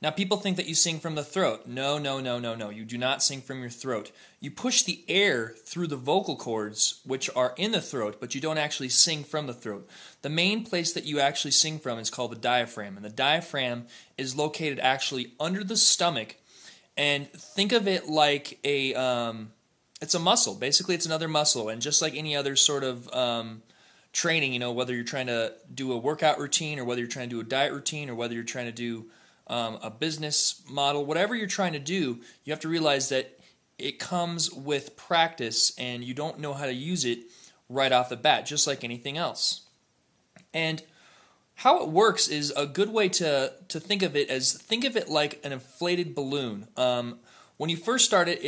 Now, people think that you sing from the throat. No, no, no, no, no. You do not sing from your throat. You push the air through the vocal cords, which are in the throat, but you don't actually sing from the throat. The main place that you actually sing from is called the diaphragm, and the diaphragm is located actually under the stomach. And think of it like it's a muscle. Basically, it's another muscle, and just like any other sort of training, whether you're trying to do a workout routine or whether you're trying to do a diet routine or whether you're trying to do a business model, whatever you're trying to do, you have to realize that it comes with practice and you don't know how to use it right off the bat, just like anything else. And how it works is a good way to think of it like an inflated balloon. When you first start it,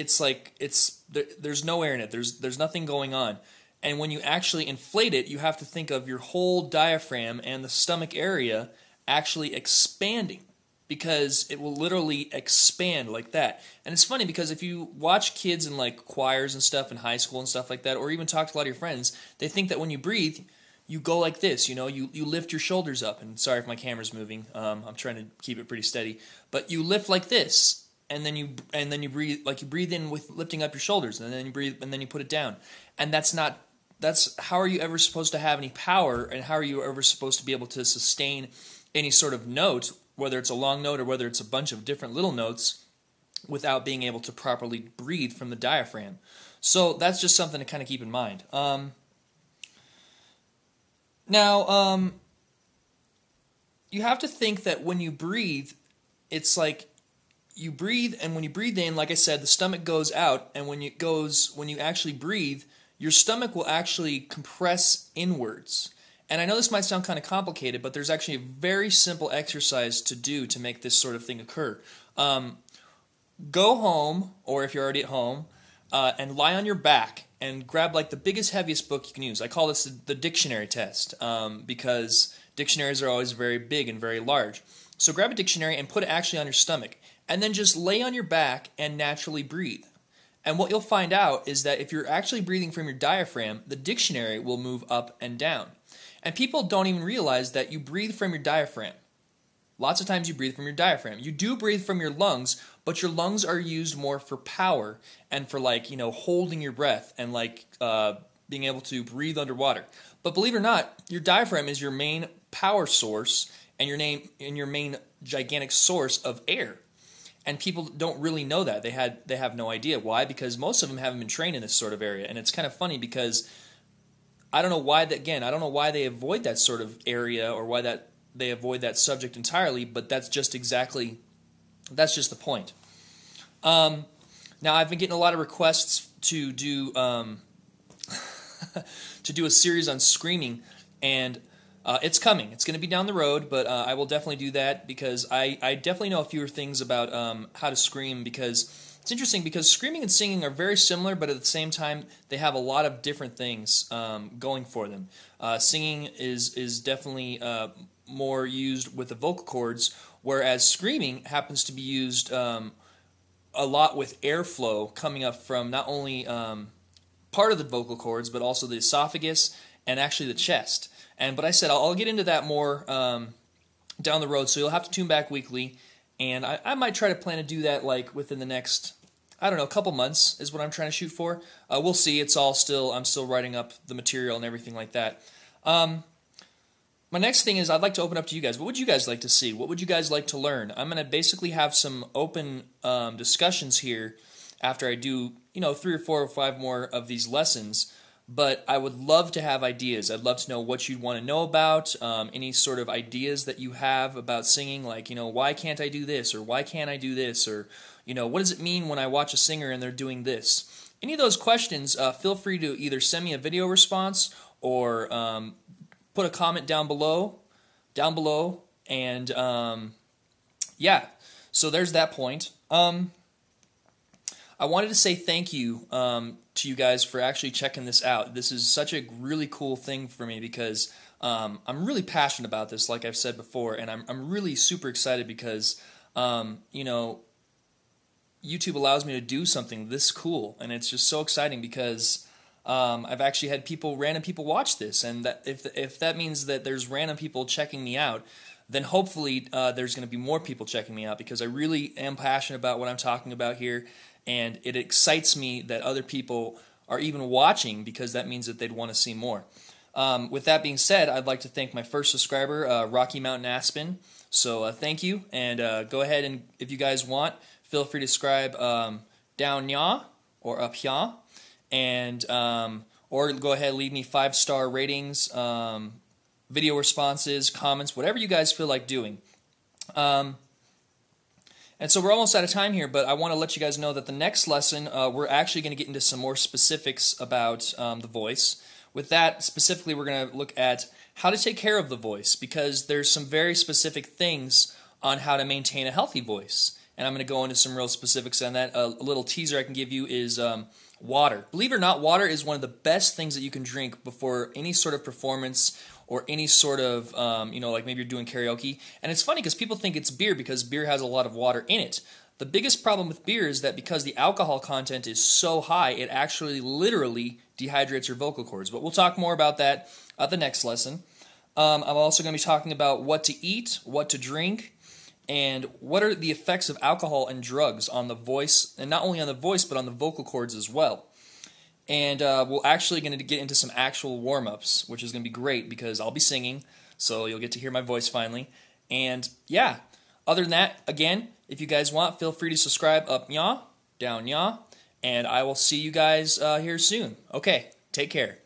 there's no air in it. There's nothing going on. And when you actually inflate it, you have to think of your whole diaphragm and the stomach area actually expanding, because it will literally expand like that. And it's funny because if you watch kids in like choirs and stuff in high school and stuff like that, or even talk to a lot of your friends, they think that when you breathe, you go like this, you lift your shoulders up. And sorry if my camera's moving, I'm trying to keep it pretty steady. But you lift like this, and then you breathe, like you breathe in with lifting up your shoulders, and then you breathe, and then you put it down. And that's how are you ever supposed to have any power, and how are you ever supposed to be able to sustain any sort of note, whether it's a long note or whether it's a bunch of different little notes, without being able to properly breathe from the diaphragm? So that's just something to kind of keep in mind. Now, you have to think that when you breathe, it's like you breathe, and when you breathe in, like I said, the stomach goes out, and when you actually breathe, your stomach will actually compress inwards. And I know this might sound kind of complicated, but there's actually a very simple exercise to do to make this sort of thing occur. Go home, or if you're already at home, and lie on your back and grab like the biggest, heaviest book you can use. I call this the dictionary test, because dictionaries are always very big and very large. So grab a dictionary and put it actually on your stomach, and then just lay on your back and naturally breathe. And what you'll find out is that if you're actually breathing from your diaphragm, the dictionary will move up and down. And people don't even realize that you breathe from your diaphragm. Lots of times you breathe from your diaphragm. You do breathe from your lungs, but your lungs are used more for power and for holding your breath and being able to breathe underwater. But believe it or not, your diaphragm is your main power source and your main gigantic source of air. And people don't really know that. They have no idea. Why? Because most of them haven't been trained in this sort of area. And it's kind of funny because I don't know why they avoid that sort of area, or why that they avoid that subject entirely, but that's just the point. Now, I've been getting a lot of requests to do to do a series on screaming, and it's coming. It's going to be down the road, but I will definitely do that, because I definitely know a few things about how to scream, because it's interesting, because screaming and singing are very similar, but at the same time, they have a lot of different things going for them. Singing is definitely more used with the vocal cords, whereas screaming happens to be used a lot with airflow coming up from not only part of the vocal cords, but also the esophagus and actually the chest. But I said I'll get into that more down the road, so you'll have to tune back weekly. And I might try to plan to do that within the next, a couple months is what I'm trying to shoot for. We'll see. I'm still writing up the material and everything like that. My next thing is I'd like to open up to you guys. What would you guys like to see? What would you guys like to learn? I'm going to basically have some open discussions here after I do 3 or 4 or 5 more of these lessons. But I would love to have ideas. I'd love to know what you'd want to know about, any sort of ideas that you have about singing, why can't I do this, or why can't I do this, or, what does it mean when I watch a singer and they're doing this? Any of those questions, feel free to either send me a video response or put a comment down below, and yeah, so there's that point. I wanted to say thank you to you guys for actually checking this out. This is such a really cool thing for me, because I'm really passionate about this, like I've said before, and I'm really super excited because YouTube allows me to do something this cool, and it's just so exciting because I've actually had random people watch this, and that if that means that there's random people checking me out, then hopefully there's going to be more people checking me out, because I really am passionate about what I'm talking about here, and it excites me that other people are even watching, because that means that they'd want to see more. With that being said, I'd like to thank my first subscriber, Rocky Mountain Aspen. So thank you, and go ahead and, if you guys want, feel free to subscribe down ya or up ya, and or go ahead and leave me 5-star ratings, video responses, comments, whatever you guys feel like doing. And so we're almost out of time here, but I want to let you guys know that the next lesson, we're actually going to get into some more specifics about the voice. With that, specifically, we're going to look at how to take care of the voice, because there's some very specific things on how to maintain a healthy voice. And I'm going to go into some real specifics on that. A little teaser I can give you is water. Believe it or not, water is one of the best things that you can drink before any sort of performance or any sort of, like maybe you're doing karaoke. And it's funny because people think it's beer, because beer has a lot of water in it. The biggest problem with beer is that because the alcohol content is so high, it actually literally dehydrates your vocal cords. But we'll talk more about that at the next lesson. I'm also going to be talking about what to eat, what to drink, and what are the effects of alcohol and drugs on the voice, and not only on the voice, but on the vocal cords as well. And we're actually going to get into some actual warm-ups, which is going to be great, because I'll be singing, so you'll get to hear my voice finally. And yeah, other than that, again, if you guys want, feel free to subscribe up ya, down ya, and I will see you guys here soon. Okay, take care.